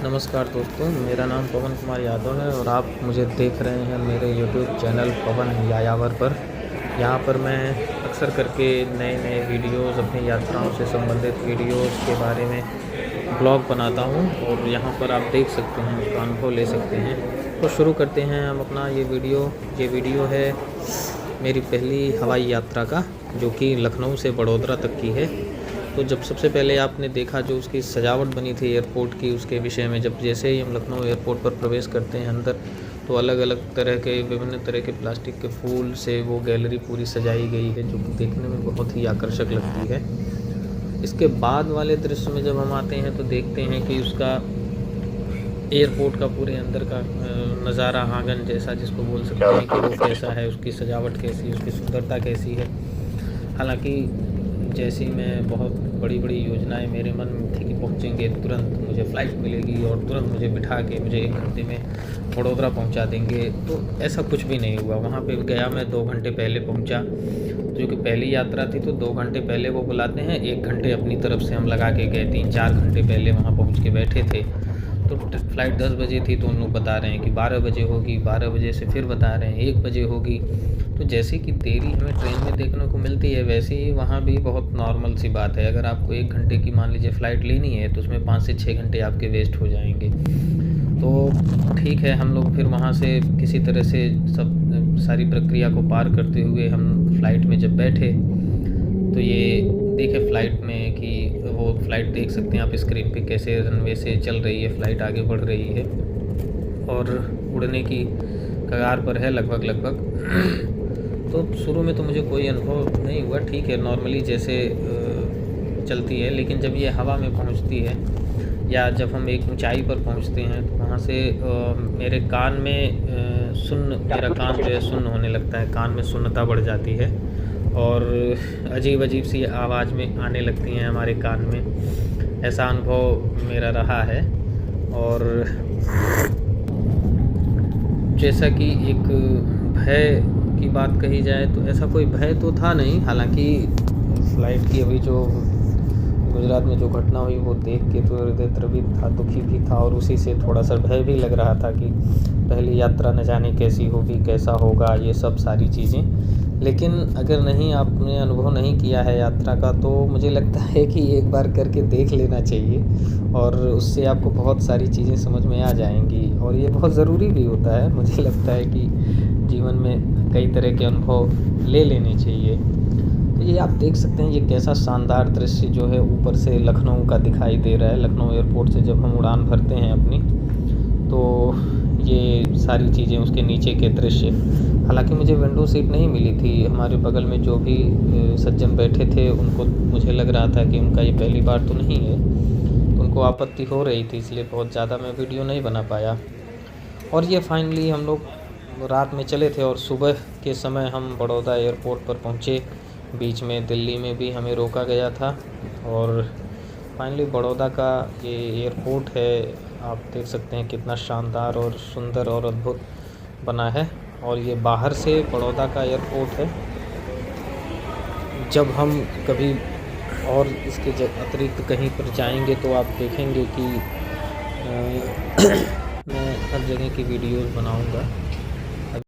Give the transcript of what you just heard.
नमस्कार दोस्तों, मेरा नाम पवन कुमार यादव है और आप मुझे देख रहे हैं मेरे यूट्यूब चैनल पवन यायावर पर। यहाँ पर मैं अक्सर करके नए वीडियोज़, अपनी यात्राओं से संबंधित वीडियोज़ के बारे में ब्लॉग बनाता हूँ और यहाँ पर आप देख सकते हैं, उसका अनुभव ले सकते हैं। तो शुरू करते हैं हम अपना ये वीडियो है मेरी पहली हवाई यात्रा का, जो कि लखनऊ से बड़ोदरा तक की है। तो जब सबसे पहले आपने देखा जो उसकी सजावट बनी थी एयरपोर्ट की, उसके विषय में जब जैसे ही हम लखनऊ एयरपोर्ट पर प्रवेश करते हैं अंदर, तो अलग अलग तरह के विभिन्न तरह के प्लास्टिक के फूल से वो गैलरी पूरी सजाई गई है, जो कि देखने में बहुत ही आकर्षक लगती है। इसके बाद वाले दृश्य में जब हम आते हैं तो देखते हैं कि उसका एयरपोर्ट का पूरे अंदर का नज़ारा, आंगन जैसा जिसको बोल सकते हैं कि वो कैसा है, उसकी सजावट कैसी है, उसकी सुंदरता कैसी है। हालांकि जैसी मैं बहुत बड़ी योजनाएं मेरे मन में थी कि पहुंचेंगे, तुरंत मुझे फ़्लाइट मिलेगी और तुरंत मुझे बिठा के मुझे 1 घंटे में बड़ोदरा पहुंचा देंगे, तो ऐसा कुछ भी नहीं हुआ। वहां पे गया मैं 2 घंटे पहले पहुंचा, जो कि पहली यात्रा थी, तो 2 घंटे पहले वो बुलाते हैं, 1 घंटे अपनी तरफ से हम लगा के गए। 3-4 घंटे पहले वहाँ पहुँच के बैठे थे। तो फ़्लाइट 10 बजे थी, तो उन लोग बता रहे हैं कि 12 बजे होगी, 12 बजे से फिर बता रहे हैं 1 बजे होगी। तो जैसे कि देरी हमें ट्रेन में देखने को मिलती है, वैसे ही वहाँ भी बहुत नॉर्मल सी बात है। अगर आपको 1 घंटे की मान लीजिए फ़्लाइट लेनी है, तो उसमें 5 से 6 घंटे आपके वेस्ट हो जाएंगे। तो ठीक है, हम लोग फिर वहाँ से किसी तरह से सब सारी प्रक्रिया को पार करते हुए हम फ़्लाइट में जब बैठे, तो ये देखे फ़्लाइट में कि वो फ़्लाइट देख सकते हैं आप स्क्रीन पे कैसे रनवे से चल रही है, फ़्लाइट आगे बढ़ रही है और उड़ने की कगार पर है लगभग। तो शुरू में तो मुझे कोई अनुभव नहीं हुआ, ठीक है, नॉर्मली जैसे चलती है। लेकिन जब ये हवा में पहुंचती है या जब हम एक ऊंचाई पर पहुंचते हैं, तो वहाँ से मेरे कान में मेरा कान जो है सुन्न होने लगता है, कान में सुन्नता बढ़ जाती है और अजीब सी आवाज़ में आने लगती हैं हमारे कान में। ऐसा अनुभव मेरा रहा है। और जैसा कि एक भय की बात कही जाए, तो ऐसा कोई भय तो था नहीं। हालांकि फ़्लाइट की अभी जो गुजरात में जो घटना हुई, वो देख के तो हृदय द्रवित था, दुखी भी था और उसी से थोड़ा सा भय भी लग रहा था कि पहली यात्रा न जाने कैसी होगी, कैसा होगा, ये सब सारी चीज़ें। लेकिन अगर आपने अनुभव नहीं किया है यात्रा का, तो मुझे लगता है कि एक बार करके देख लेना चाहिए और उससे आपको बहुत सारी चीज़ें समझ में आ जाएंगी और ये बहुत ज़रूरी भी होता है। मुझे लगता है कि जीवन में कई तरह के अनुभव ले लेने चाहिए। तो ये आप देख सकते हैं, ये कैसा शानदार दृश्य जो है ऊपर से लखनऊ का दिखाई दे रहा है। लखनऊ एयरपोर्ट से जब हम उड़ान भरते हैं अपनी, तो ये सारी चीज़ें उसके नीचे के दृश्य। हालांकि मुझे विंडो सीट नहीं मिली थी। हमारे बगल में जो भी सज्जन बैठे थे, उनको मुझे लग रहा था कि उनका ये पहली बार तो नहीं है, तो उनको आपत्ति हो रही थी, इसलिए बहुत ज़्यादा मैं वीडियो नहीं बना पाया। और ये फाइनली हम लोग रात में चले थे और सुबह के समय हम बड़ौदा एयरपोर्ट पर पहुँचे। बीच में दिल्ली में भी हमें रोका गया था और फाइनली बड़ौदा का ये एयरपोर्ट है, आप देख सकते हैं कितना शानदार और सुंदर और अद्भुत बना है। और ये बाहर से बड़ौदा का एयरपोर्ट है। जब हम कभी और इसके अतिरिक्त कहीं पर जाएंगे, तो आप देखेंगे कि मैं हर जगह की वीडियोज़ बनाऊंगा।